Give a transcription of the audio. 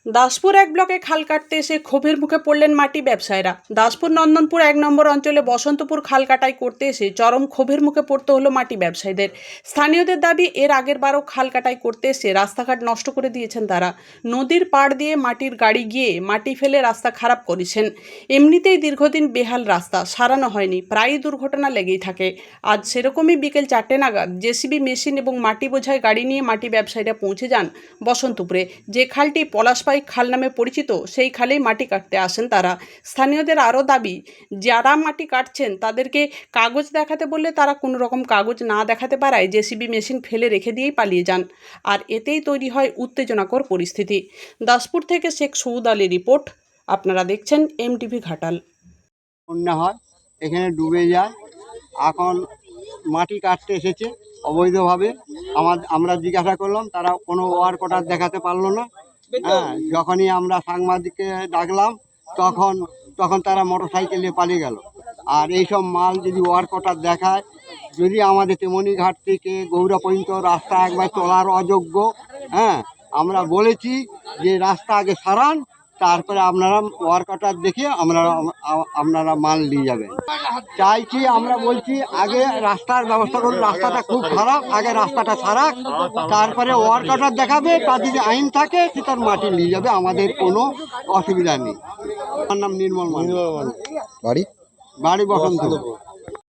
দাসপুর এক ব্লকে খাল কাটতে এসে ক্ষোভের মুখে পড়লেন মাটি ব্যবসায়ীরা। দাসপুর নন্দনপুর ১ নম্বর অঞ্চলে বসন্তপুর খাল কাটাই করতে এসে চরম ক্ষোভের মুখে পড়তে হলো মাটি ব্যবসায়ীদের। স্থানীয়দের দাবি, এর আগের বারও খাল কাটাই করতে এসে রাস্তাঘাট নষ্ট করে দিয়েছেন তারা। নদীর পাড় দিয়ে মাটির গাড়ি গিয়ে মাটি ফেলে রাস্তা খারাপ করেছেন। এমনিতেই দীর্ঘদিন বেহাল রাস্তা, সারানো হয়নি, প্রায়ই দুর্ঘটনা লেগেই থাকে। আজ সেরকমই বিকেল ৪টে নাগাদ জেসিবি মেশিন এবং মাটি বোঝাই গাড়ি নিয়ে মাটি ব্যবসায়ীরা পৌঁছে যান বসন্তপুরে। যে খালটি পলাশপাই খাল নামে পরিচিত, সেই খালেই মাটি কাটতে আসেন তারা। স্থানীয়দের আরও দাবি, যারা মাটি কাটছেন তাদেরকে কাগজ দেখাতে বললে তারা কোনো রকম কাগজ না দেখাতে পারায় জেসিবি মেশিন ফেলে রেখে দিয়েই পালিয়ে যান। আর এতেই তৈরি হয় উত্তেজনাকর পরিস্থিতি। দাসপুর থেকে শেখ সৌদ আলী রিপোর্ট। আপনারা দেখছেন এমটিভি ঘাটাল। বন্যা হয়, এখানে ডুবে যায়। এখন মাটি কাটতে এসেছে অবৈধভাবে। আমরা জিজ্ঞাসা করলাম, তারা কোনো ওয়ার কোটার দেখাতে পারলো না। হ্যাঁ, যখনই আমরা সাংবাদিককে ডাকলাম তখন তারা মোটর সাইকেলে পালিয়ে গেল। আর এইসব মাল যদি ওয়ার কোটার দেখায়, যদি আমাদের তেমনিঘাট থেকে গৌড়া পর্যন্ত রাস্তা একবার চলার অযোগ্য। হ্যাঁ, আমরা বলেছি যে রাস্তা আগে সারান, তারপরে আপনারা ওয়ার কাটার দেখে আপনারা মাল নিয়ে যাবেন। চাইছি, আমরা বলছি আগে রাস্তার ব্যবস্থা করুন, রাস্তাটা খুব খারাপ, আগে রাস্তাটা সারাক, তারপরে ওয়ার কাটার দেখাবে। তার যদি আইন থাকে সে তার মাটি নিয়ে যাবে, আমাদের কোনো অসুবিধা নেই। আমার নাম নির্মল মান্না, বাড়ি বসন্তপুর।